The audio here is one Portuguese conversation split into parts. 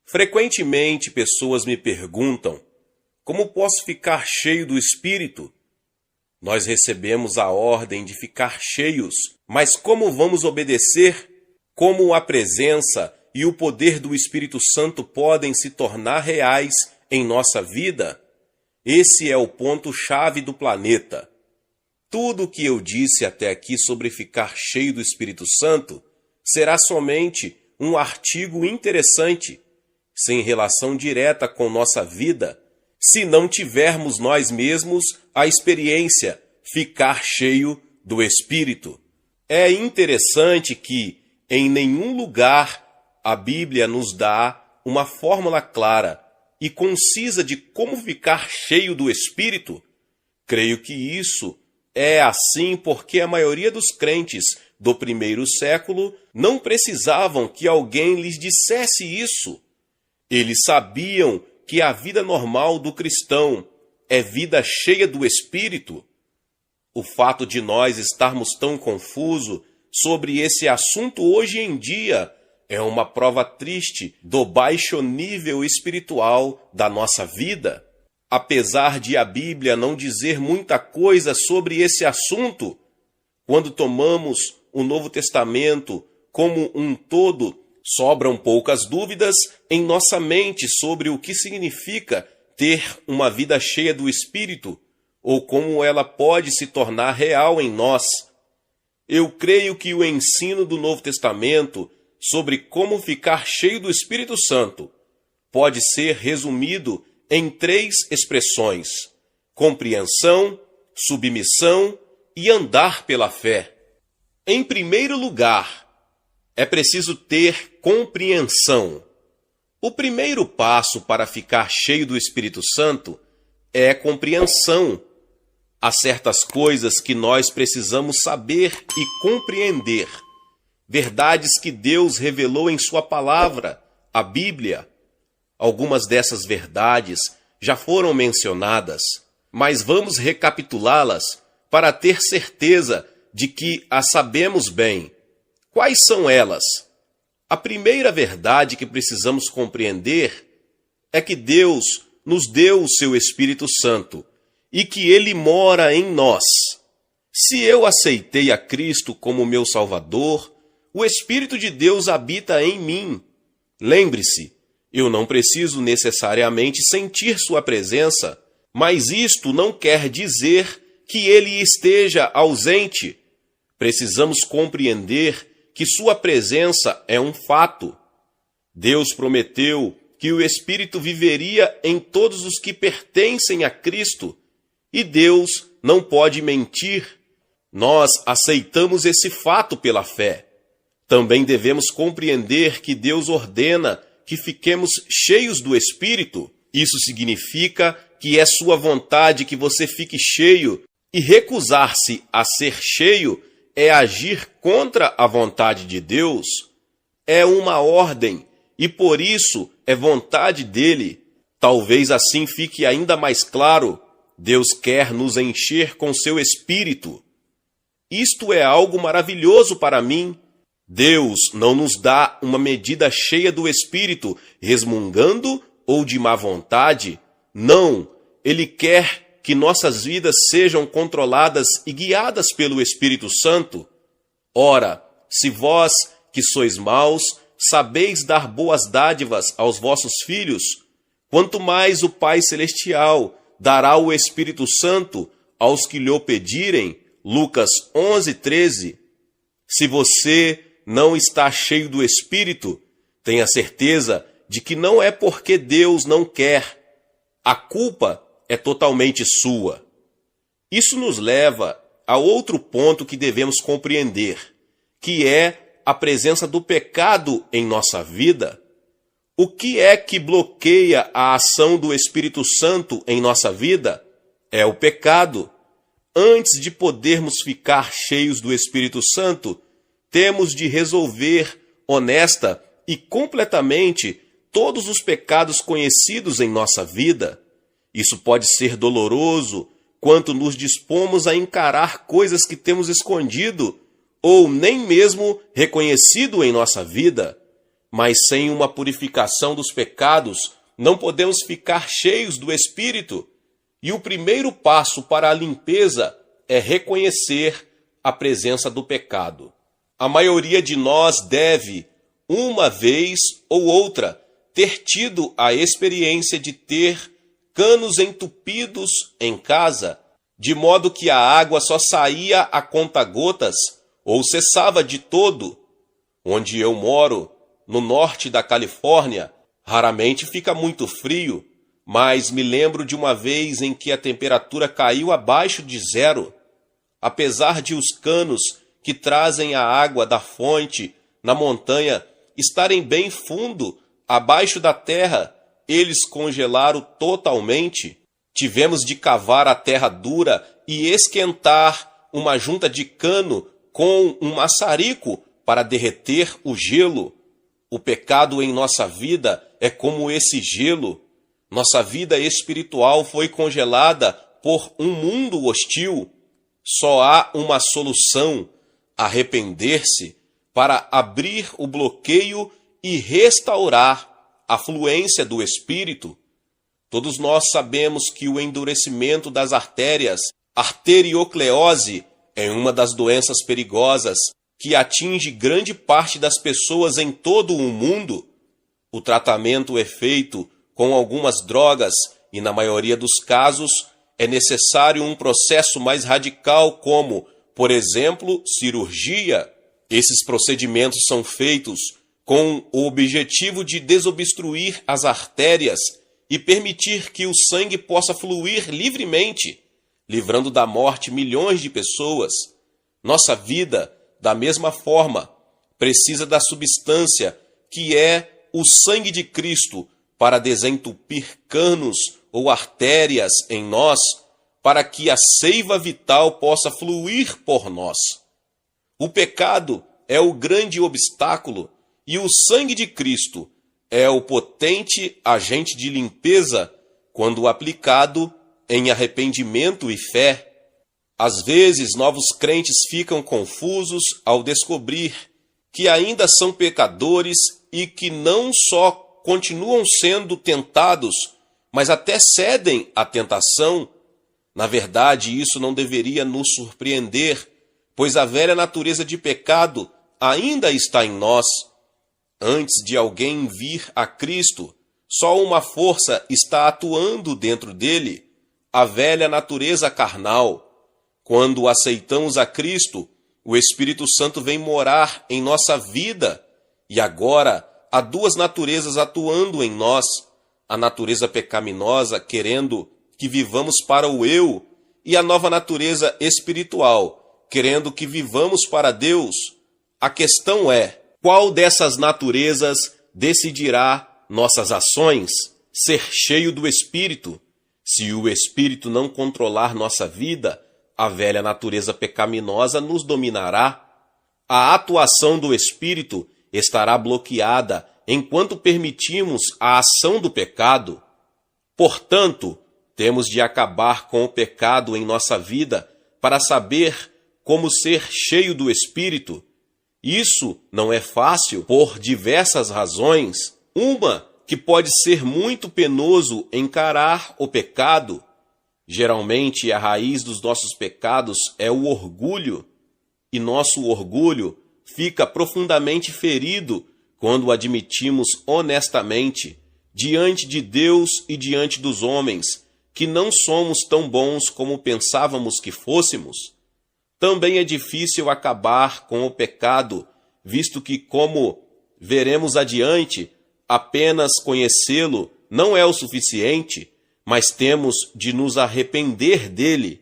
Frequentemente, pessoas me perguntam: como posso ficar cheio do Espírito? Nós recebemos a ordem de ficar cheios, mas como vamos obedecer? Como a presença e o poder do Espírito Santo podem se tornar reais em nossa vida? Esse é o ponto-chave do planeta. Tudo o que eu disse até aqui sobre ficar cheio do Espírito Santo será somente um artigo interessante, sem relação direta com nossa vida, se não tivermos nós mesmos a experiência ficar cheio do Espírito. É interessante que em nenhum lugar a Bíblia nos dá uma fórmula clara e concisa de como ficar cheio do Espírito. Creio que isso é assim porque a maioria dos crentes do primeiro século não precisavam que alguém lhes dissesse isso. Eles sabiam que a vida normal do cristão é vida cheia do Espírito. O fato de nós estarmos tão confusos sobre esse assunto hoje em dia é uma prova triste do baixo nível espiritual da nossa vida. Apesar de a Bíblia não dizer muita coisa sobre esse assunto, quando tomamos o Novo Testamento como um todo, sobram poucas dúvidas em nossa mente sobre o que significa ter uma vida cheia do Espírito, ou como ela pode se tornar real em nós. Eu creio que o ensino do Novo Testamento sobre como ficar cheio do Espírito Santo pode ser resumido em 3 expressões: compreensão, submissão e andar pela fé. Em primeiro lugar, é preciso ter compreensão. O primeiro passo para ficar cheio do Espírito Santo é compreensão. Há certas coisas que nós precisamos saber e compreender. Verdades que Deus revelou em sua palavra, a Bíblia. Algumas dessas verdades já foram mencionadas, mas vamos recapitulá-las para ter certeza de que as sabemos bem. Quais são elas? A primeira verdade que precisamos compreender é que Deus nos deu o seu Espírito Santo e que Ele mora em nós. Se eu aceitei a Cristo como meu Salvador, o Espírito de Deus habita em mim. Lembre-se, eu não preciso necessariamente sentir sua presença, mas isto não quer dizer que Ele esteja ausente. Precisamos compreender que sua presença é um fato. Deus prometeu que o Espírito viveria em todos os que pertencem a Cristo, e Deus não pode mentir. Nós aceitamos esse fato pela fé. Também devemos compreender que Deus ordena que fiquemos cheios do Espírito. Isso significa que é sua vontade que você fique cheio, e recusar-se a ser cheio é agir contra a vontade de Deus. É uma ordem, e por isso é vontade dele. Talvez assim fique ainda mais claro: Deus quer nos encher com seu Espírito. Isto é algo maravilhoso para mim. Deus não nos dá uma medida cheia do Espírito, resmungando ou de má vontade. Não, Ele quer que nossas vidas sejam controladas e guiadas pelo Espírito Santo. Ora, se vós, que sois maus, sabeis dar boas dádivas aos vossos filhos, quanto mais o Pai Celestial dará o Espírito Santo aos que lhe pedirem. Lucas 11:13. Se você não está cheio do Espírito, tenha certeza de que não é porque Deus não quer. A culpa é totalmente sua. Isso nos leva a outro ponto que devemos compreender, que é a presença do pecado em nossa vida. O que é que bloqueia a ação do Espírito Santo em nossa vida? É o pecado. Antes de podermos ficar cheios do Espírito Santo, temos de resolver honesta e completamente todos os pecados conhecidos em nossa vida. Isso pode ser doloroso quanto nos dispomos a encarar coisas que temos escondido ou nem mesmo reconhecido em nossa vida. mas sem uma purificação dos pecados, não podemos ficar cheios do Espírito. E o primeiro passo para a limpeza é reconhecer a presença do pecado. A maioria de nós deve, uma vez ou outra, ter tido a experiência de ter canos entupidos em casa, de modo que a água só saía a conta-gotas ou cessava de todo. Onde eu moro, no norte da Califórnia, raramente fica muito frio, mas me lembro de uma vez em que a temperatura caiu abaixo de zero. Apesar de os canos que trazem a água da fonte na montanha estarem bem fundo, abaixo da terra, eles congelaram totalmente. Tivemos de cavar a terra dura e esquentar uma junta de cano com um maçarico para derreter o gelo. O pecado em nossa vida é como esse gelo. Nossa vida espiritual foi congelada por um mundo hostil. Só há uma solução: arrepender-se, para abrir o bloqueio e restaurar a fluência do Espírito. Todos nós sabemos que o endurecimento das artérias, arteriocleose, é uma das doenças perigosas que atinge grande parte das pessoas em todo o mundo. O tratamento é feito com algumas drogas e, na maioria dos casos, é necessário um processo mais radical, como, por exemplo, cirurgia. Esses procedimentos são feitos com o objetivo de desobstruir as artérias e permitir que o sangue possa fluir livremente, livrando da morte milhões de pessoas. Nossa vida, da mesma forma, precisa da substância que é o sangue de Cristo para desentupir canos ou artérias em nós, para que a seiva vital possa fluir por nós. O pecado é o grande obstáculo e o sangue de Cristo é o potente agente de limpeza quando aplicado em arrependimento e fé. Às vezes, novos crentes ficam confusos ao descobrir que ainda são pecadores e que não só continuam sendo tentados, mas até cedem à tentação. Na verdade, isso não deveria nos surpreender, pois a velha natureza de pecado ainda está em nós. Antes de alguém vir a Cristo, só uma força está atuando dentro dele, a velha natureza carnal. Quando aceitamos a Cristo, o Espírito Santo vem morar em nossa vida, e agora há duas naturezas atuando em nós: a natureza pecaminosa, querendo que vivamos para o eu, e a nova natureza espiritual, querendo que vivamos para Deus. A questão é: qual dessas naturezas decidirá nossas ações? Ser cheio do Espírito. Se o Espírito não controlar nossa vida, a velha natureza pecaminosa nos dominará. A atuação do Espírito estará bloqueada enquanto permitimos a ação do pecado. Portanto, temos de acabar com o pecado em nossa vida para saber como ser cheio do Espírito. Isso não é fácil por diversas razões. Uma, que pode ser muito penoso encarar o pecado. Geralmente, a raiz dos nossos pecados é o orgulho, e nosso orgulho fica profundamente ferido quando admitimos honestamente, diante de Deus e diante dos homens, que não somos tão bons como pensávamos que fôssemos. Também é difícil acabar com o pecado, visto que, como veremos adiante, apenas conhecê-lo não é o suficiente, mas temos de nos arrepender dele.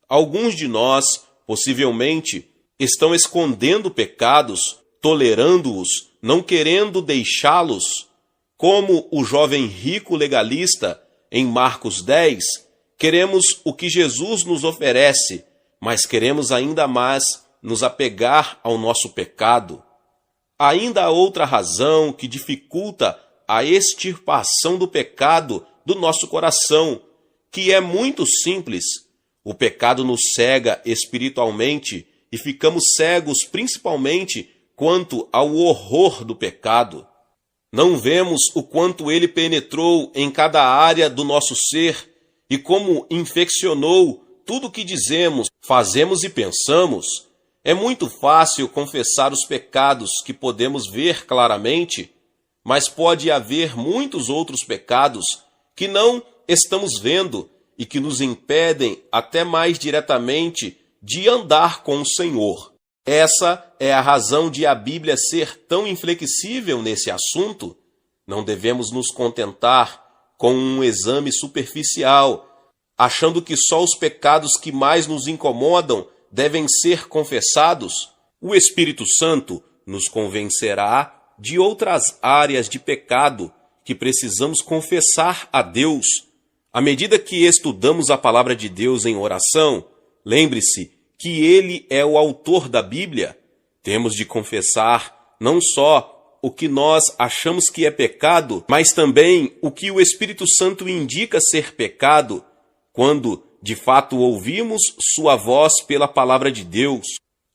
Alguns de nós, possivelmente, estão escondendo pecados, tolerando-os, não querendo deixá-los. Como o jovem rico legalista, em Marcos 10, queremos o que Jesus nos oferece, mas queremos ainda mais nos apegar ao nosso pecado. Ainda há outra razão que dificulta a extirpação do pecado do nosso coração, que é muito simples. O pecado nos cega espiritualmente e ficamos cegos principalmente quanto ao horror do pecado. Não vemos o quanto ele penetrou em cada área do nosso ser e como infeccionou tudo o que dizemos, fazemos e pensamos? É muito fácil confessar os pecados que podemos ver claramente, mas pode haver muitos outros pecados que não estamos vendo e que nos impedem até mais diretamente de andar com o Senhor. Essa é a razão de a Bíblia ser tão inflexível nesse assunto. Não devemos nos contentar com um exame superficial, achando que só os pecados que mais nos incomodam devem ser confessados. O Espírito Santo nos convencerá de outras áreas de pecado que precisamos confessar a Deus. À medida que estudamos a palavra de Deus em oração, lembre-se que Ele é o autor da Bíblia. Temos de confessar não só o que nós achamos que é pecado, mas também o que o Espírito Santo indica ser pecado, quando de fato ouvimos sua voz pela palavra de Deus.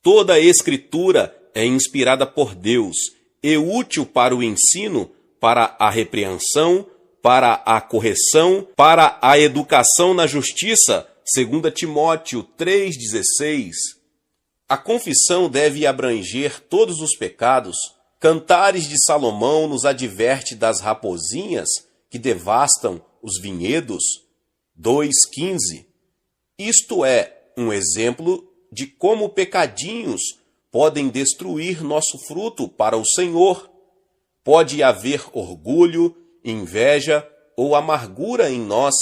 Toda a Escritura é inspirada por Deus e útil para o ensino, para a repreensão, para a correção, para a educação na justiça, 2 Timóteo 3,16. A confissão deve abranger todos os pecados. Cantares de Salomão nos adverte das raposinhas que devastam os vinhedos, 2,15. Isto é um exemplo de como pecadinhos podem destruir nosso fruto para o Senhor. Pode haver orgulho, inveja ou amargura em nós.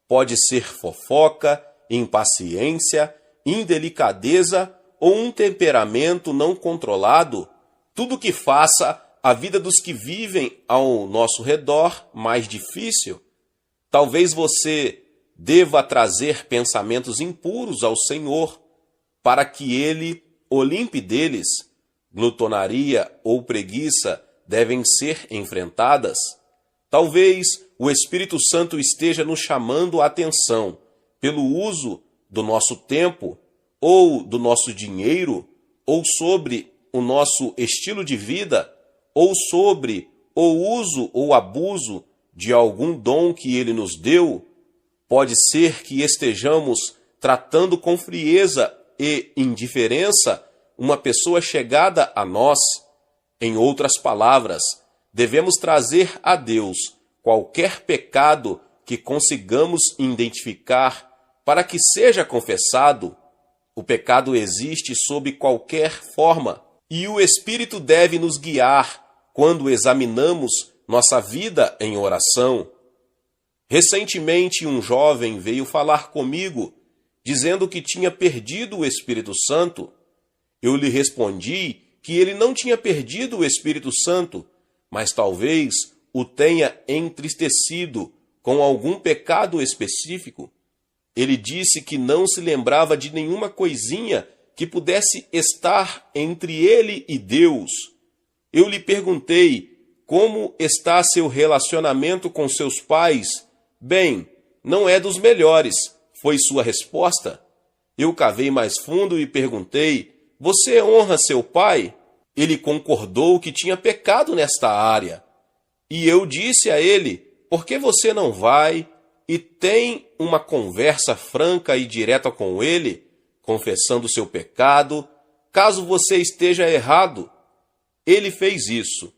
Pode ser fofoca, impaciência, indelicadeza ou um temperamento não controlado. Tudo que faça a vida dos que vivem ao nosso redor mais difícil. Talvez você deva trazer pensamentos impuros ao Senhor, para que Ele o limpe deles. Glutonaria ou preguiça devem ser enfrentadas. Talvez o Espírito Santo esteja nos chamando a atenção pelo uso do nosso tempo, ou do nosso dinheiro, ou sobre o nosso estilo de vida, ou sobre o uso ou abuso de algum dom que Ele nos deu. Pode ser que estejamos tratando com frieza e indiferença uma pessoa chegada a nós. Em outras palavras, devemos trazer a Deus qualquer pecado que consigamos identificar para que seja confessado. O pecado existe sob qualquer forma e o Espírito deve nos guiar quando examinamos nossa vida em oração. Recentemente, um jovem veio falar comigo, dizendo que tinha perdido o Espírito Santo. Eu lhe respondi que ele não tinha perdido o Espírito Santo, mas talvez o tenha entristecido com algum pecado específico. Ele disse que não se lembrava de nenhuma coisinha que pudesse estar entre ele e Deus. Eu lhe perguntei como está seu relacionamento com seus pais. Bem, não é dos melhores, foi sua resposta. Eu cavei mais fundo e perguntei: você honra seu pai? Ele concordou que tinha pecado nesta área. E eu disse a ele: por que você não vai e tem uma conversa franca e direta com ele, confessando seu pecado, caso você esteja errado? Ele fez isso,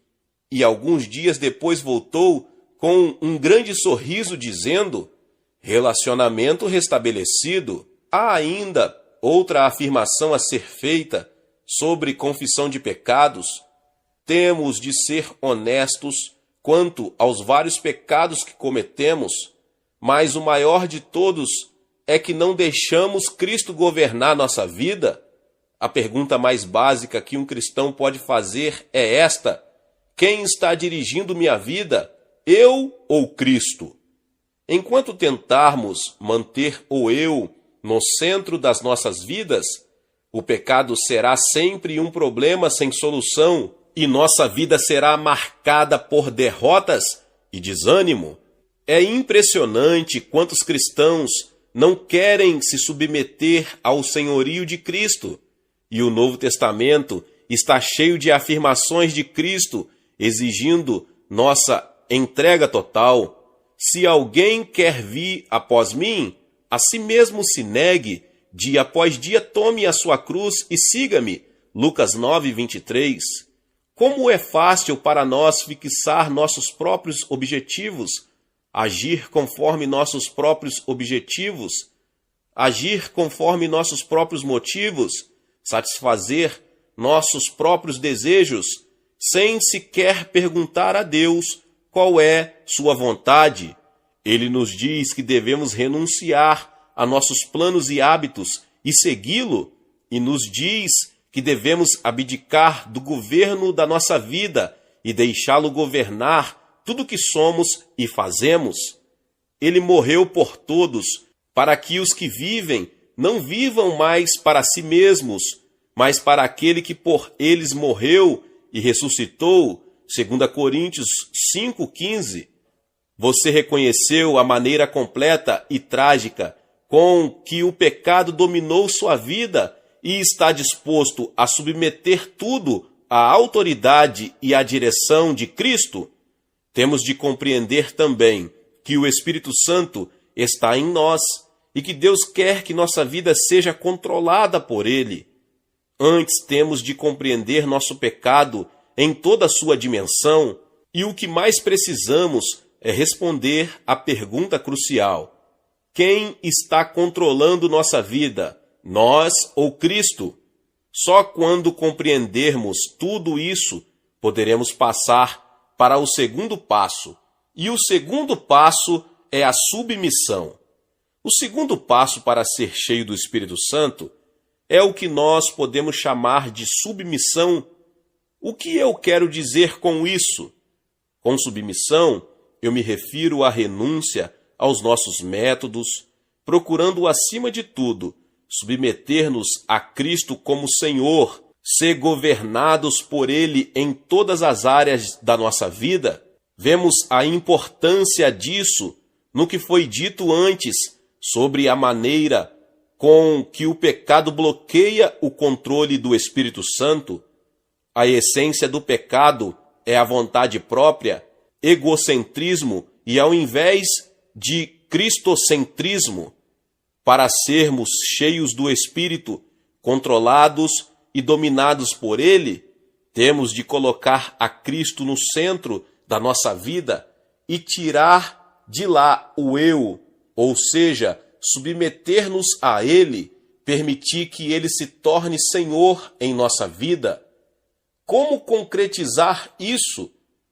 e alguns dias depois voltou com um grande sorriso dizendo: relacionamento restabelecido. Há ainda outra afirmação a ser feita sobre confissão de pecados. Temos de ser honestos quanto aos vários pecados que cometemos, mas o maior de todos é que não deixamos Cristo governar nossa vida. A pergunta mais básica que um cristão pode fazer é esta: quem está dirigindo minha vida? Eu ou Cristo? Enquanto tentarmos manter o eu no centro das nossas vidas, o pecado será sempre um problema sem solução e nossa vida será marcada por derrotas e desânimo. É impressionante quantos cristãos não querem se submeter ao senhorio de Cristo. E o Novo Testamento está cheio de afirmações de Cristo exigindo nossa entrega total. Se alguém quer vir após mim, a si mesmo se negue, dia após dia tome a sua cruz e siga-me. Lucas 9:23. Como é fácil para nós fixar nossos próprios objetivos, agir conforme nossos próprios objetivos, agir conforme nossos próprios motivos, satisfazer nossos próprios desejos, sem sequer perguntar a Deus qual é sua vontade. Ele nos diz que devemos renunciar a nossos planos e hábitos e segui-lo, e nos diz que devemos abdicar do governo da nossa vida e deixá-lo governar tudo o que somos e fazemos. Ele morreu por todos, para que os que vivem não vivam mais para si mesmos, mas para aquele que por eles morreu e ressuscitou, 2 Coríntios 5:15. Você reconheceu a maneira completa e trágica com que o pecado dominou sua vida e está disposto a submeter tudo à autoridade e à direção de Cristo? Temos de compreender também que o Espírito Santo está em nós e que Deus quer que nossa vida seja controlada por Ele. Antes temos de compreender nosso pecado em toda a sua dimensão, e o que mais precisamos é responder à pergunta crucial: quem está controlando nossa vida, nós ou Cristo? Só quando compreendermos tudo isso, poderemos passar para o segundo passo. E o segundo passo é a submissão. O segundo passo para ser cheio do Espírito Santo é o que nós podemos chamar de submissão. O que eu quero dizer com isso? Com submissão, eu me refiro à renúncia aos nossos métodos, procurando, acima de tudo, submeter-nos a Cristo como Senhor, ser governados por Ele em todas as áreas da nossa vida. Vemos a importância disso no que foi dito antes sobre a maneira com que o pecado bloqueia o controle do Espírito Santo. A essência do pecado é a vontade própria, egocentrismo e, ao invés de cristocentrismo, para sermos cheios do Espírito, controlados e dominados por Ele, temos de colocar a Cristo no centro da nossa vida e tirar de lá o eu, ou seja, submeter-nos a Ele, permitir que Ele se torne Senhor em nossa vida. Como concretizar isso?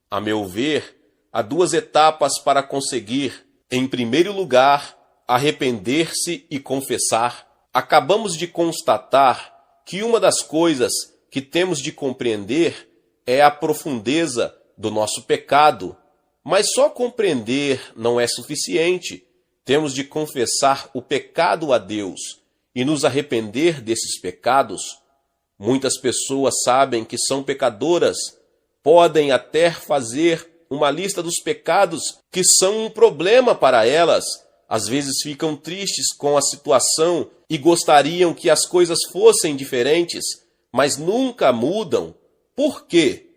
A meu ver, há duas etapas para conseguir. Em primeiro lugar, arrepender-se e confessar. Acabamos de constatar que uma das coisas que temos de compreender é a profundeza do nosso pecado. Mas só compreender não é suficiente. Temos de confessar o pecado a Deus e nos arrepender desses pecados. Muitas pessoas sabem que são pecadoras, podem até fazer uma lista dos pecados que são um problema para elas. Às vezes ficam tristes com a situação e gostariam que as coisas fossem diferentes, mas nunca mudam. Por quê?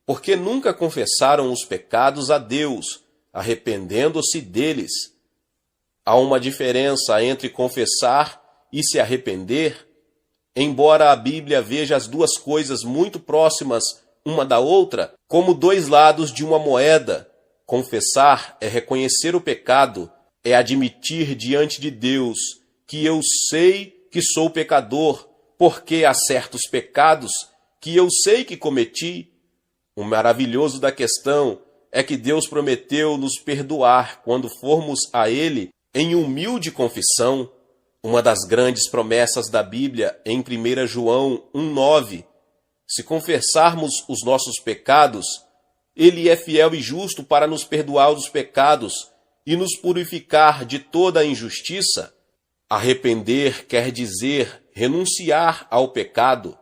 Porque nunca confessaram os pecados a Deus, arrependendo-se deles. Há uma diferença entre confessar e se arrepender. Embora a Bíblia veja as duas coisas muito próximas uma da outra, como dois lados de uma moeda, confessar é reconhecer o pecado, é admitir diante de Deus que eu sei que sou pecador, porque há certos pecados que eu sei que cometi. O maravilhoso da questão é que Deus prometeu nos perdoar quando formos a Ele em humilde confissão. Uma das grandes promessas da Bíblia em 1 João 1,9. Se confessarmos os nossos pecados, Ele é fiel e justo para nos perdoar os pecados e nos purificar de toda a injustiça. Arrepender quer dizer renunciar ao pecado.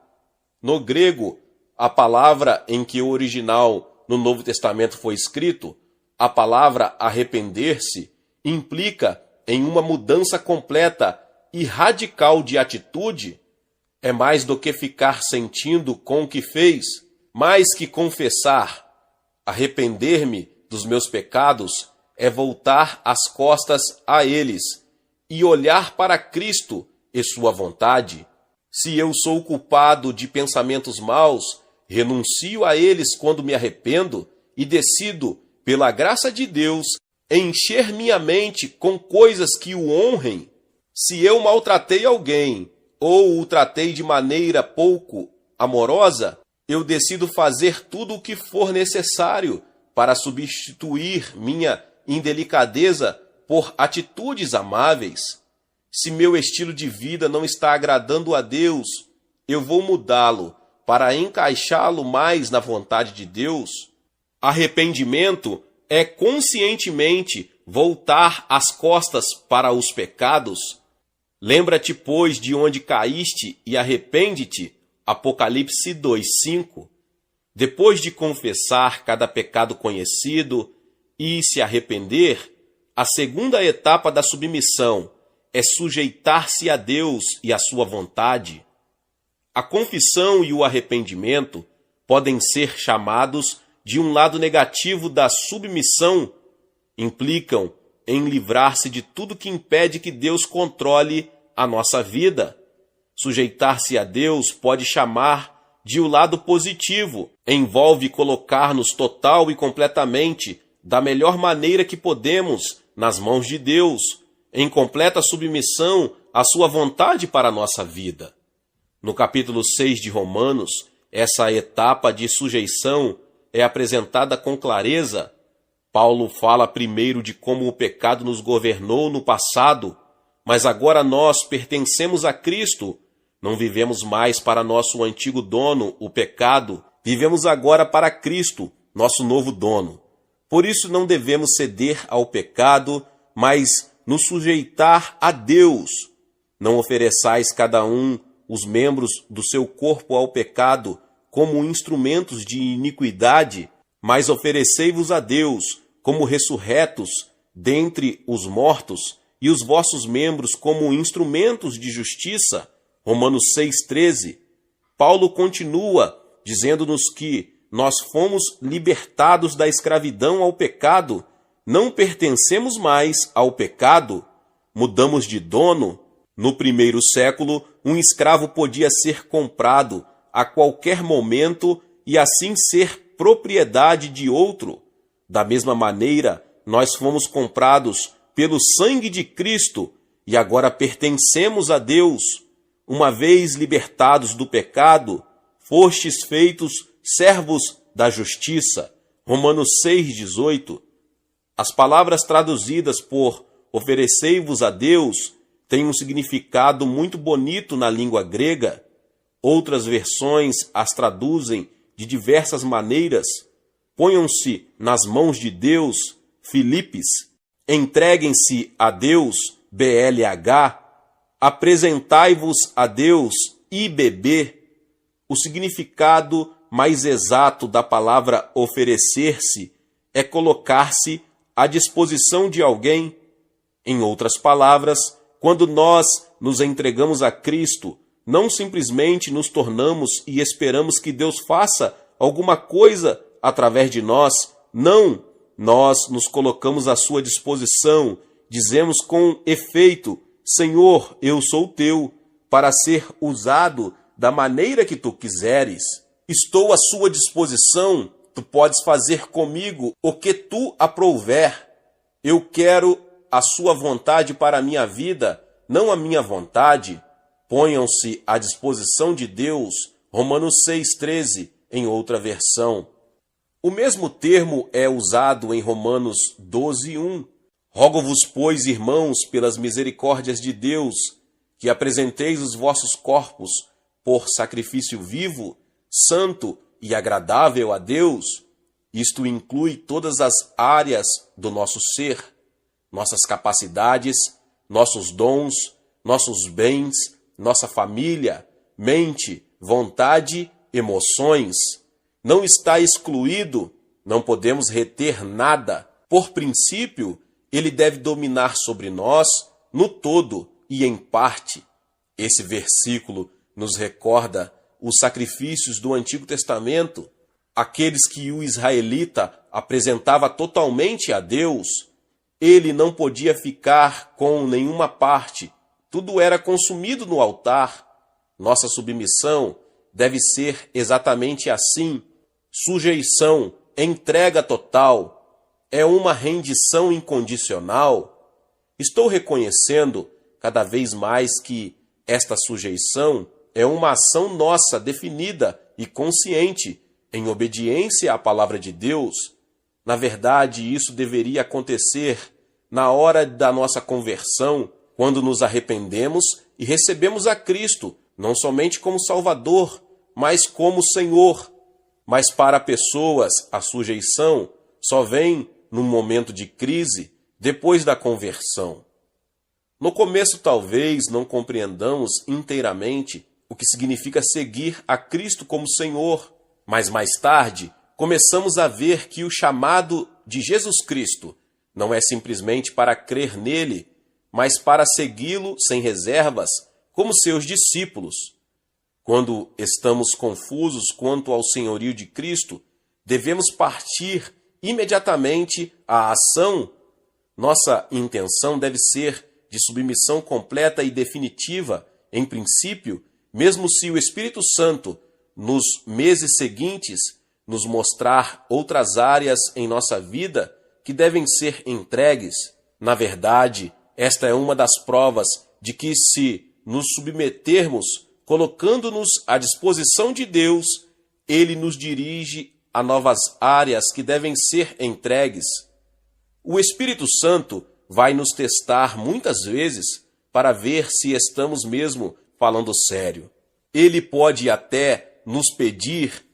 No grego, a palavra em que o original no Novo Testamento foi escrito, a palavra arrepender-se, implica em uma mudança completa e radical de atitude. É mais do que ficar sentindo com o que fez, mais que confessar. Arrepender-me dos meus pecados é voltar as costas a eles e olhar para Cristo e sua vontade. Se eu sou culpado de pensamentos maus, renuncio a eles quando me arrependo e decido, pela graça de Deus, encher minha mente com coisas que o honrem. Se eu maltratei alguém ou o tratei de maneira pouco amorosa, eu decido fazer tudo o que for necessário para substituir minha indelicadeza por atitudes amáveis. Se meu estilo de vida não está agradando a Deus, eu vou mudá-lo para encaixá-lo mais na vontade de Deus. Arrependimento é conscientemente voltar as costas para os pecados. Lembra-te, pois, de onde caíste e arrepende-te. Apocalipse 2:5. Depois de confessar cada pecado conhecido e se arrepender, a segunda etapa da submissão é sujeitar-se a Deus e à sua vontade. A confissão e o arrependimento podem ser chamados de um lado negativo da submissão. Implicam em livrar-se de tudo que impede que Deus controle a nossa vida. Sujeitar-se a Deus pode chamar de o lado positivo. Envolve colocar-nos total e completamente, da melhor maneira que podemos, nas mãos de Deus, em completa submissão à sua vontade para a nossa vida. No capítulo 6 de Romanos, essa etapa de sujeição é apresentada com clareza. Paulo fala primeiro de como o pecado nos governou no passado, mas agora nós pertencemos a Cristo. Não vivemos mais para nosso antigo dono, o pecado. Vivemos agora para Cristo, nosso novo dono. Por isso não devemos ceder ao pecado, mas nos sujeitar a Deus. Não ofereçais cada um os membros do seu corpo ao pecado como instrumentos de iniquidade, mas oferecei-vos a Deus como ressurretos dentre os mortos e os vossos membros como instrumentos de justiça. Romanos 6,13. Paulo continua dizendo-nos que nós fomos libertados da escravidão ao pecado, não pertencemos mais ao pecado, mudamos de dono. No primeiro século, um escravo podia ser comprado a qualquer momento e assim ser propriedade de outro. Da mesma maneira, nós fomos comprados pelo sangue de Cristo e agora pertencemos a Deus. Uma vez libertados do pecado, fostes feitos servos da justiça. Romanos 6,18. As palavras traduzidas por oferecei-vos a Deus têm um significado muito bonito na língua grega. Outras versões as traduzem de diversas maneiras. Ponham-se nas mãos de Deus, Filipes. Entreguem-se a Deus, BLH. Apresentai-vos a Deus, IBB. O significado mais exato da palavra oferecer-se é colocar-se à disposição de alguém. Em outras palavras, quando nós nos entregamos a Cristo, não simplesmente nos tornamos e esperamos que Deus faça alguma coisa através de nós. Não, nós nos colocamos à sua disposição, dizemos com efeito: Senhor, eu sou teu, para ser usado da maneira que tu quiseres. Estou à sua disposição, tu podes fazer comigo o que tu aprouver. Eu quero a sua vontade para a minha vida, não a minha vontade. Ponham-se à disposição de Deus, Romanos 6,13, em outra versão. O mesmo termo é usado em Romanos 12,1. Rogo-vos, pois, irmãos, pelas misericórdias de Deus, que apresenteis os vossos corpos por sacrifício vivo, santo e agradável a Deus. Isto inclui todas as áreas do nosso ser, nossas capacidades, nossos dons, nossos bens, nossa família, mente, vontade, emoções. Não está excluído, não podemos reter nada. Por princípio, ele deve dominar sobre nós no todo e em parte. Esse versículo nos recorda os sacrifícios do Antigo Testamento. aqueles que o israelita apresentava totalmente a Deus, ele não podia ficar com nenhuma parte. Tudo era consumido no altar. Nossa submissão deve ser exatamente assim. Sujeição, entrega total, é uma rendição incondicional. Estou reconhecendo cada vez mais que esta sujeição é uma ação nossa definida e consciente em obediência à palavra de Deus. Na verdade, isso deveria acontecer na hora da nossa conversão, quando nos arrependemos e recebemos a Cristo, não somente como Salvador, mas como Senhor. Mas para pessoas, a sujeição só vem num momento de crise, depois da conversão. No começo, talvez não compreendamos inteiramente o que significa seguir a Cristo como Senhor, mas mais tarde começamos a ver que o chamado de Jesus Cristo não é simplesmente para crer nele, mas para segui-lo sem reservas, como seus discípulos. Quando estamos confusos quanto ao senhorio de Cristo, devemos partir imediatamente à ação. Nossa intenção deve ser de submissão completa e definitiva, em princípio, mesmo se o Espírito Santo, nos meses seguintes, nos mostrar outras áreas em nossa vida que devem ser entregues. Na verdade, esta é uma das provas de que, se nos submetermos, colocando-nos à disposição de Deus, Ele nos dirige a novas áreas que devem ser entregues. O Espírito Santo vai nos testar muitas vezes para ver se estamos mesmo falando sério. Ele pode até nos pedir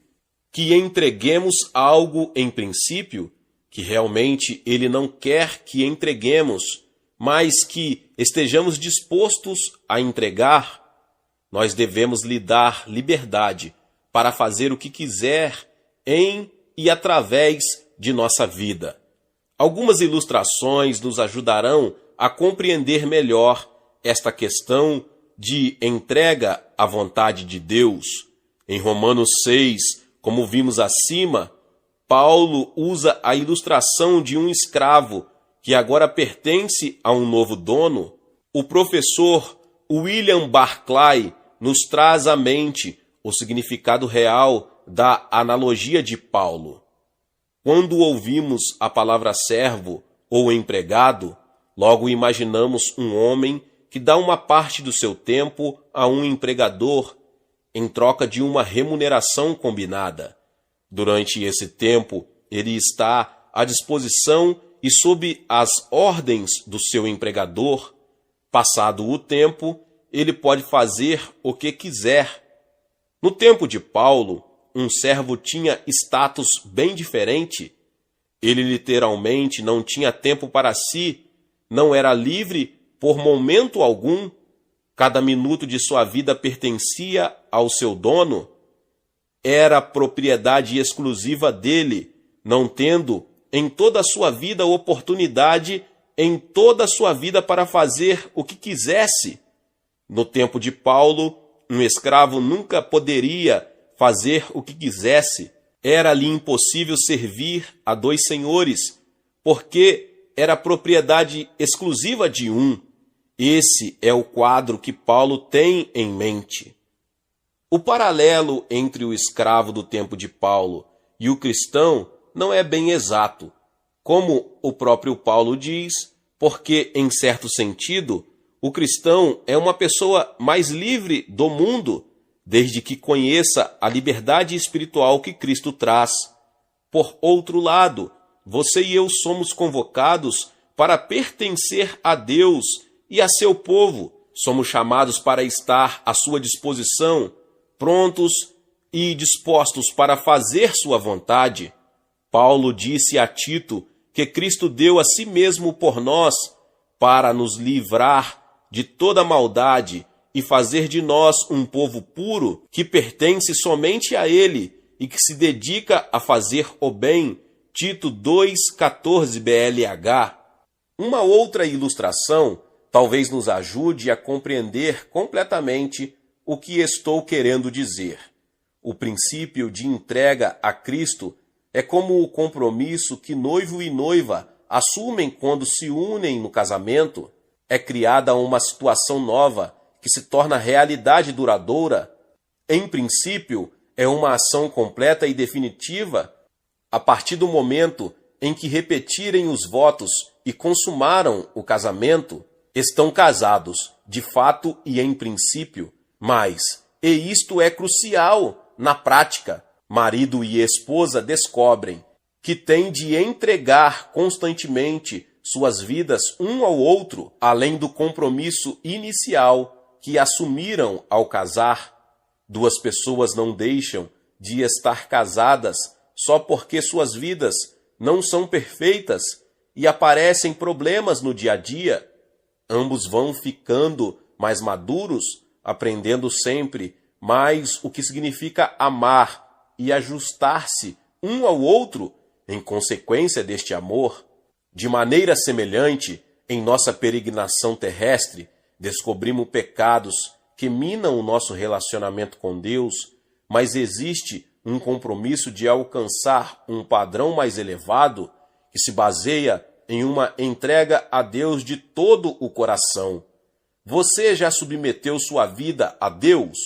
que entreguemos algo em princípio que realmente Ele não quer que entreguemos, mas que estejamos dispostos a entregar. Nós devemos lhe dar liberdade para fazer o que quiser em e através de nossa vida. Algumas ilustrações nos ajudarão a compreender melhor esta questão de entrega à vontade de Deus. Em Romanos 6, como vimos acima, Paulo usa a ilustração de um escravo que agora pertence a um novo dono. O professor William Barclay nos traz à mente o significado real da analogia de Paulo. Quando ouvimos a palavra servo ou empregado, logo imaginamos um homem que dá uma parte do seu tempo a um empregador em troca de uma remuneração combinada. Durante esse tempo, ele está à disposição e sob as ordens do seu empregador. Passado o tempo, ele pode fazer o que quiser. No tempo de Paulo, um servo tinha status bem diferente. Ele literalmente não tinha tempo para si, não era livre por momento algum. Cada minuto de sua vida pertencia ao seu dono. Era propriedade exclusiva dele, não tendo em toda a sua vida oportunidade, em toda a sua vida para fazer o que quisesse. No tempo de Paulo, um escravo nunca poderia fazer o que quisesse. Era-lhe impossível servir a dois senhores, porque era propriedade exclusiva de um. Esse é o quadro que Paulo tem em mente. O paralelo entre o escravo do tempo de Paulo e o cristão não é bem exato, como o próprio Paulo diz, porque, em certo sentido, o cristão é uma pessoa mais livre do mundo, desde que conheça a liberdade espiritual que Cristo traz. Por outro lado, você e eu somos convocados para pertencer a Deus e a seu povo. Somos chamados para estar à sua disposição, prontos e dispostos para fazer sua vontade. Paulo disse a Tito que Cristo deu a si mesmo por nós para nos livrar de toda maldade e fazer de nós um povo puro que pertence somente a Ele e que se dedica a fazer o bem. Tito 2,14 BLH. Uma outra ilustração talvez nos ajude a compreender completamente o que estou querendo dizer. O princípio de entrega a Cristo é como o compromisso que noivo e noiva assumem quando se unem no casamento. É criada uma situação nova que se torna realidade duradoura. Em princípio, é uma ação completa e definitiva a partir do momento em que repetirem os votos e consumaram o casamento, estão casados, de fato e em princípio. Mas, e isto é crucial, na prática, marido e esposa descobrem que têm de entregar constantemente suas vidas um ao outro, além do compromisso inicial que assumiram ao casar. Duas pessoas não deixam de estar casadas só porque suas vidas não são perfeitas e aparecem problemas no dia a dia. Ambos vão ficando mais maduros, aprendendo sempre mais o que significa amar e ajustar-se um ao outro em consequência deste amor. De maneira semelhante, em nossa peregrinação terrestre, descobrimos pecados que minam o nosso relacionamento com Deus, mas existe um compromisso de alcançar um padrão mais elevado que se baseia em uma entrega a Deus de todo o coração. Você já submeteu sua vida a Deus?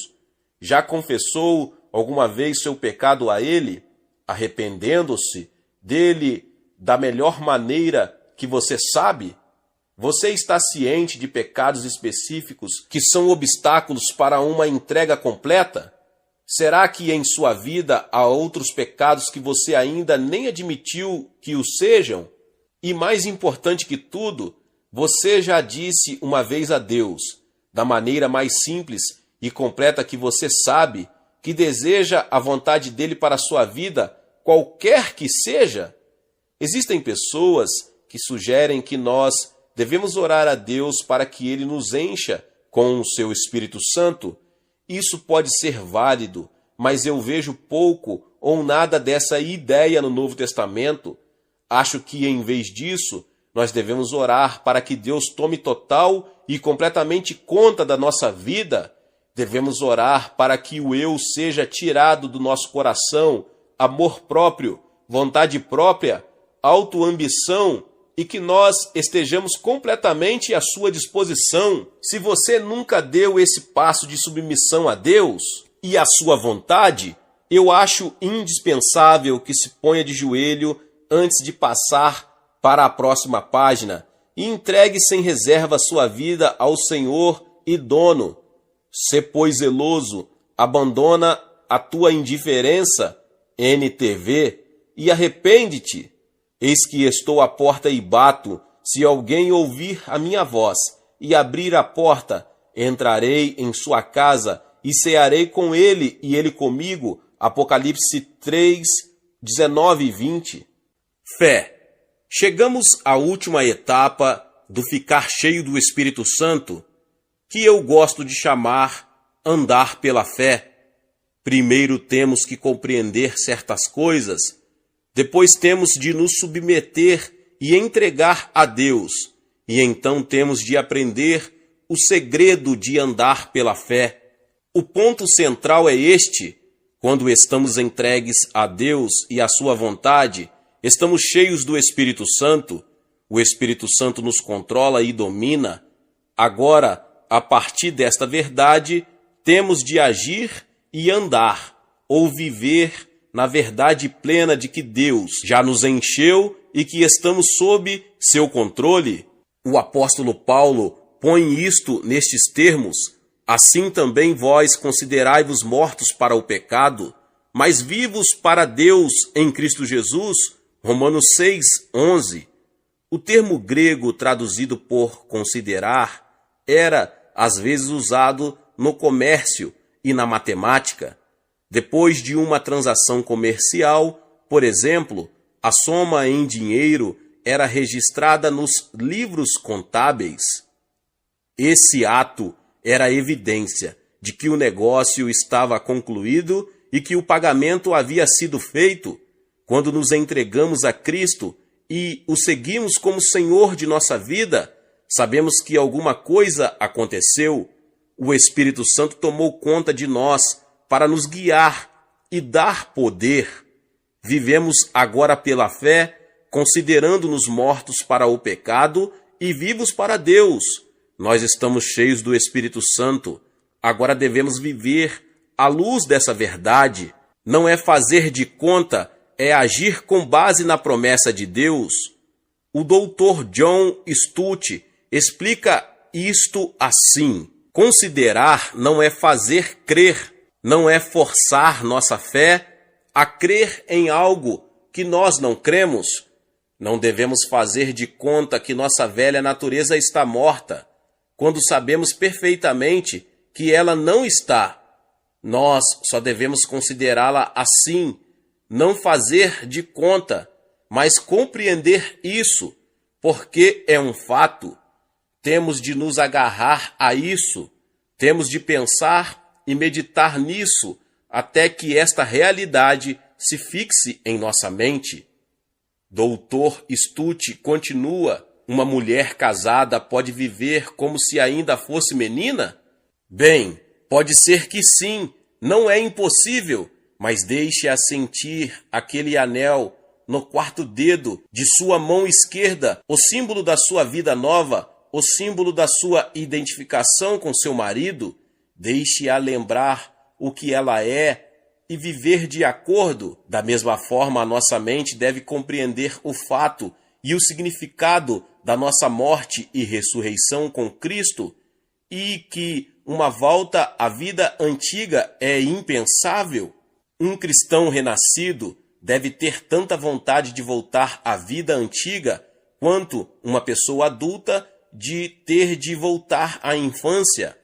Já confessou alguma vez seu pecado a Ele, arrependendo-se dele da melhor maneira que você sabe? Você está ciente de pecados específicos que são obstáculos para uma entrega completa? Será que em sua vida há outros pecados que você ainda nem admitiu que o sejam? E mais importante que tudo, você já disse uma vez a Deus, da maneira mais simples e completa que você sabe, que deseja a vontade dele para a sua vida, qualquer que seja? Existem pessoas que sugerem que nós devemos orar a Deus para que Ele nos encha com o seu Espírito Santo. Isso pode ser válido, mas eu vejo pouco ou nada dessa ideia no Novo Testamento. Acho que, em vez disso, nós devemos orar para que Deus tome total e completamente conta da nossa vida. Devemos orar para que o eu seja tirado do nosso coração, amor próprio, vontade própria, autoambição, e que nós estejamos completamente à sua disposição. Se você nunca deu esse passo de submissão a Deus e à sua vontade, eu acho indispensável que se ponha de joelho antes de passar para a próxima página e entregue sem reserva sua vida ao Senhor e dono. Sê, pois, zeloso, abandona a tua indiferença, NTV, e arrepende-te. Eis que estou à porta e bato. Se alguém ouvir a minha voz e abrir a porta, entrarei em sua casa e cearei com ele e ele comigo. Apocalipse 3, 19 e 20. Fé. Chegamos à última etapa do ficar cheio do Espírito Santo, que eu gosto de chamar andar pela fé. Primeiro temos que compreender certas coisas. Depois temos de nos submeter e entregar a Deus. E então temos de aprender o segredo de andar pela fé. O ponto central é este: quando estamos entregues a Deus e à sua vontade, estamos cheios do Espírito Santo. O Espírito Santo nos controla e domina. Agora, a partir desta verdade, temos de agir e andar, ou viver na verdade plena de que Deus já nos encheu e que estamos sob seu controle. O apóstolo Paulo põe isto nestes termos: assim também vós considerai-vos mortos para o pecado, mas vivos para Deus em Cristo Jesus. Romanos 6, 11. O termo grego traduzido por considerar era, às vezes, usado no comércio e na matemática. Depois de uma transação comercial, por exemplo, a soma em dinheiro era registrada nos livros contábeis. Esse ato era evidência de que o negócio estava concluído e que o pagamento havia sido feito. Quando nos entregamos a Cristo e o seguimos como Senhor de nossa vida, sabemos que alguma coisa aconteceu. O Espírito Santo tomou conta de nós para nos guiar e dar poder. Vivemos agora pela fé, considerando-nos mortos para o pecado e vivos para Deus. Nós estamos cheios do Espírito Santo. Agora devemos viver à luz dessa verdade. Não é fazer de conta, é agir com base na promessa de Deus. O Dr. John Stott explica isto assim: considerar não é fazer crer, não é forçar nossa fé a crer em algo que nós não cremos. Não devemos fazer de conta que nossa velha natureza está morta, quando sabemos perfeitamente que ela não está. Nós só devemos considerá-la assim, não fazer de conta, mas compreender isso, porque é um fato. Temos de nos agarrar a isso, temos de pensar e meditar nisso, até que esta realidade se fixe em nossa mente. Dr. Stott continua: uma mulher casada pode viver como se ainda fosse menina? Bem, pode ser que sim, não é impossível, mas deixe-a sentir aquele anel no quarto dedo de sua mão esquerda, o símbolo da sua vida nova, o símbolo da sua identificação com seu marido. Deixe-a lembrar o que ela é e viver de acordo. Da mesma forma, a nossa mente deve compreender o fato e o significado da nossa morte e ressurreição com Cristo, e que uma volta à vida antiga é impensável. Um cristão renascido deve ter tanta vontade de voltar à vida antiga quanto uma pessoa adulta de ter de voltar à infância.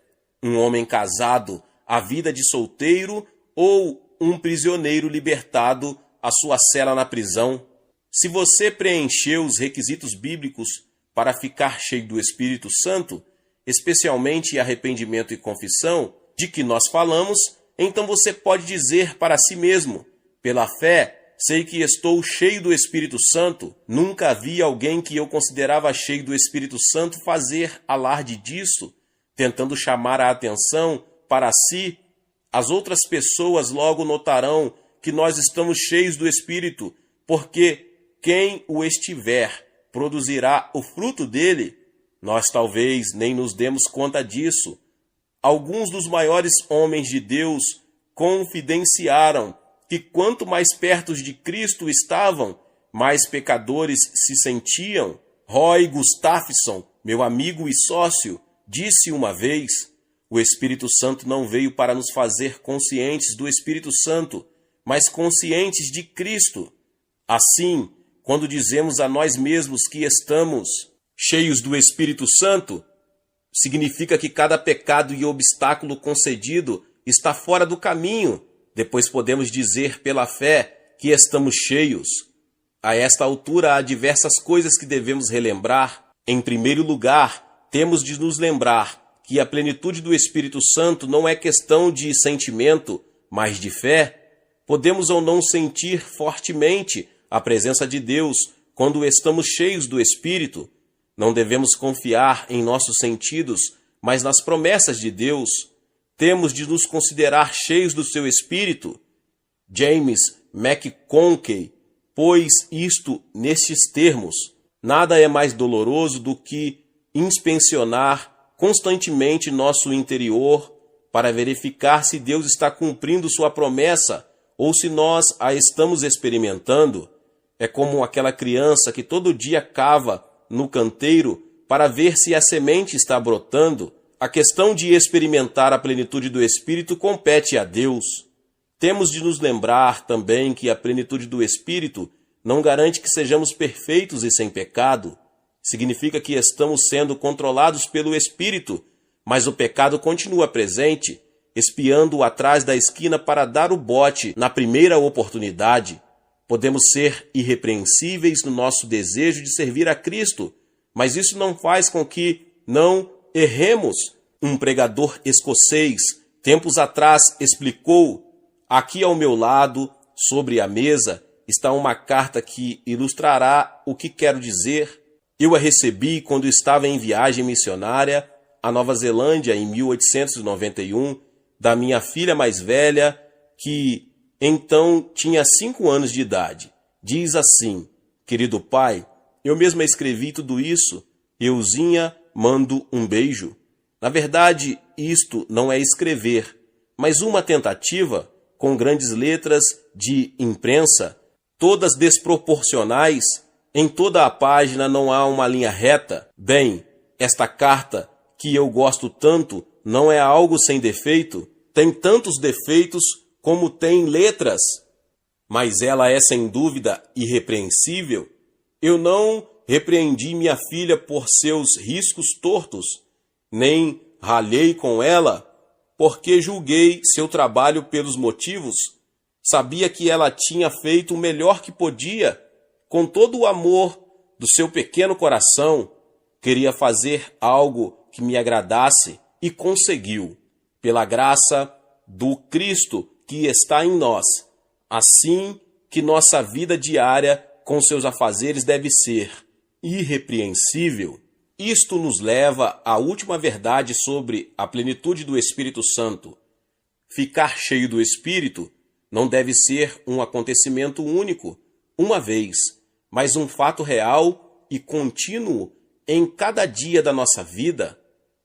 Um homem casado à vida de solteiro ou um prisioneiro libertado à sua cela na prisão. Se você preencheu os requisitos bíblicos para ficar cheio do Espírito Santo, especialmente arrependimento e confissão, de que nós falamos, então você pode dizer para si mesmo: pela fé, sei que estou cheio do Espírito Santo. Nunca vi alguém que eu considerava cheio do Espírito Santo fazer alarde disso, tentando chamar a atenção para si. As outras pessoas logo notarão que nós estamos cheios do Espírito, porque quem o estiver produzirá o fruto dele. Nós talvez nem nos demos conta disso. Alguns dos maiores homens de Deus confidenciaram que quanto mais perto de Cristo estavam, mais pecadores se sentiam. Roy Gustafson, meu amigo e sócio, disse uma vez: o Espírito Santo não veio para nos fazer conscientes do Espírito Santo, mas conscientes de Cristo. Assim, quando dizemos a nós mesmos que estamos cheios do Espírito Santo, significa que cada pecado e obstáculo concedido está fora do caminho. Depois podemos dizer pela fé que estamos cheios. A esta altura há diversas coisas que devemos relembrar. Em primeiro lugar, temos de nos lembrar que a plenitude do Espírito Santo não é questão de sentimento, mas de fé. Podemos ou não sentir fortemente a presença de Deus quando estamos cheios do Espírito. Não devemos confiar em nossos sentidos, mas nas promessas de Deus. Temos de nos considerar cheios do seu Espírito. James McConkie pôs isto nestes termos: nada é mais doloroso do que inspecionar constantemente nosso interior para verificar se Deus está cumprindo sua promessa ou se nós a estamos experimentando. É como aquela criança que todo dia cava no canteiro para ver se a semente está brotando. A questão de experimentar a plenitude do Espírito compete a Deus. Temos de nos lembrar também que a plenitude do Espírito não garante que sejamos perfeitos e sem pecado. Significa que estamos sendo controlados pelo Espírito, mas o pecado continua presente, espiando atrás da esquina para dar o bote na primeira oportunidade. Podemos ser irrepreensíveis no nosso desejo de servir a Cristo, mas isso não faz com que não erremos. Um pregador escocês, tempos atrás, explicou: aqui ao meu lado, sobre a mesa, está uma carta que ilustrará o que quero dizer. Eu a recebi quando estava em viagem missionária à Nova Zelândia em 1891, da minha filha mais velha, que então tinha 5 anos de idade. Diz assim: querido pai, eu mesma escrevi tudo isso. Euzinha, mando um beijo. Na verdade, isto não é escrever, mas uma tentativa, com grandes letras de imprensa, todas desproporcionais. Em toda a página não há uma linha reta. Bem, esta carta, que eu gosto tanto, não é algo sem defeito. Tem tantos defeitos como tem letras, mas ela é sem dúvida irrepreensível. Eu não repreendi minha filha por seus riscos tortos, nem ralhei com ela, porque julguei seu trabalho pelos motivos. Sabia que ela tinha feito o melhor que podia, com todo o amor do seu pequeno coração. Queria fazer algo que me agradasse e conseguiu, pela graça do Cristo que está em nós. Assim que nossa vida diária com seus afazeres deve ser irrepreensível. Isto nos leva à última verdade sobre a plenitude do Espírito Santo. Ficar cheio do Espírito não deve ser um acontecimento único, uma vez, mas um fato real e contínuo em cada dia da nossa vida.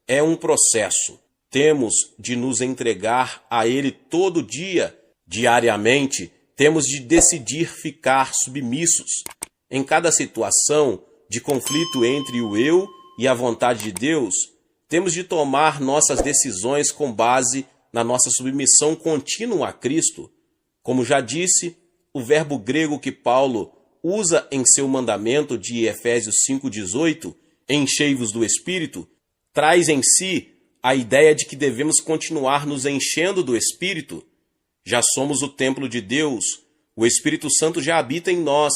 É um processo. Temos de nos entregar a Ele todo dia, diariamente. Temos de decidir ficar submissos. Em cada situação de conflito entre o eu e a vontade de Deus, temos de tomar nossas decisões com base na nossa submissão contínua a Cristo. Como já disse, o verbo grego que Paulo usa em seu mandamento de Efésios 5,18, enchei-vos do Espírito, traz em si a ideia de que devemos continuar nos enchendo do Espírito. Já somos o templo de Deus, o Espírito Santo já habita em nós,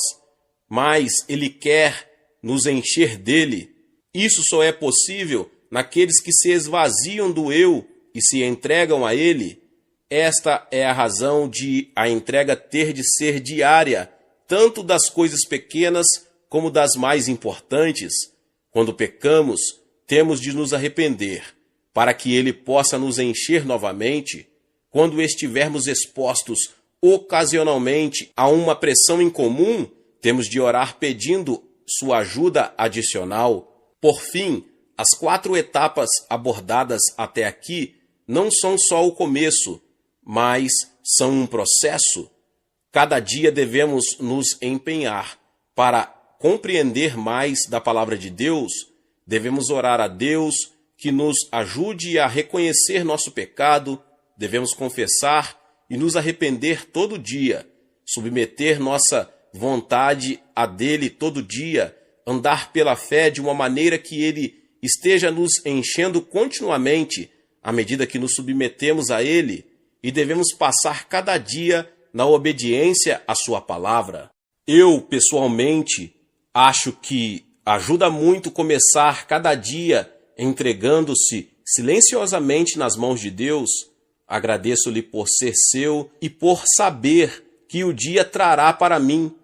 mas Ele quer nos encher dele. Isso só é possível naqueles que se esvaziam do eu e se entregam a Ele. Esta é a razão de a entrega ter de ser diária, tanto das coisas pequenas como das mais importantes. Quando pecamos, temos de nos arrepender, para que Ele possa nos encher novamente. Quando estivermos expostos ocasionalmente a uma pressão incomum, temos de orar pedindo sua ajuda adicional. Por fim, as 4 etapas abordadas até aqui não são só o começo, mas são um processo. Cada dia devemos nos empenhar para compreender mais da palavra de Deus. Devemos orar a Deus que nos ajude a reconhecer nosso pecado. Devemos confessar e nos arrepender todo dia, submeter nossa vontade a dele todo dia, andar pela fé de uma maneira que ele esteja nos enchendo continuamente à medida que nos submetemos a ele, e devemos passar cada dia na obediência à sua palavra. Eu, pessoalmente, acho que ajuda muito começar cada dia entregando-se silenciosamente nas mãos de Deus. Agradeço-lhe por ser seu e por saber que o dia trará para mim.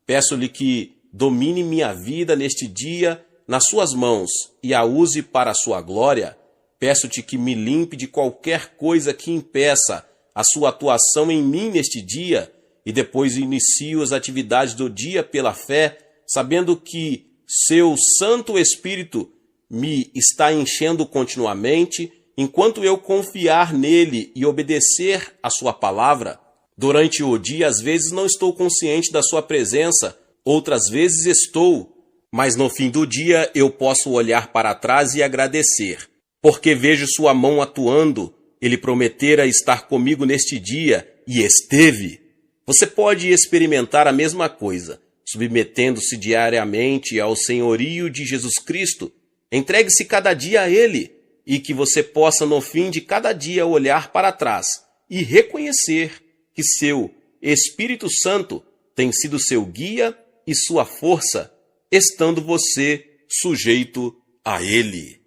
Peço-lhe que domine minha vida neste dia nas suas mãos e a use para a sua glória. Peço-te que me limpe de qualquer coisa que impeça a sua atuação em mim neste dia, e depois inicio as atividades do dia pela fé, sabendo que seu Santo Espírito me está enchendo continuamente, enquanto eu confiar nele e obedecer a sua palavra. Durante o dia, às vezes não estou consciente da sua presença, outras vezes estou, mas no fim do dia eu posso olhar para trás e agradecer, porque vejo sua mão atuando. Ele prometera estar comigo neste dia e esteve. Você pode experimentar a mesma coisa, submetendo-se diariamente ao senhorio de Jesus Cristo. Entregue-se cada dia a Ele, e que você possa no fim de cada dia olhar para trás e reconhecer que seu Espírito Santo tem sido seu guia e sua força, estando você sujeito a Ele.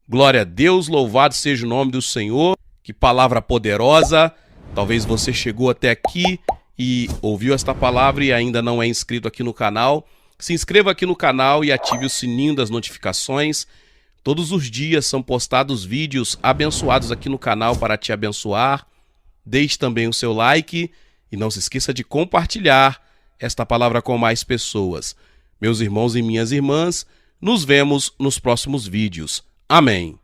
Glória a Deus, louvado seja o nome do Senhor. Que palavra poderosa. Talvez você chegou até aqui e ouviu esta palavra e ainda não é inscrito aqui no canal. Se inscreva aqui no canal e ative o sininho das notificações. Todos os dias são postados vídeos abençoados aqui no canal para te abençoar. deixe também o seu like e não se esqueça de compartilhar esta palavra com mais pessoas. Meus irmãos e minhas irmãs, nos vemos nos próximos vídeos. Amém.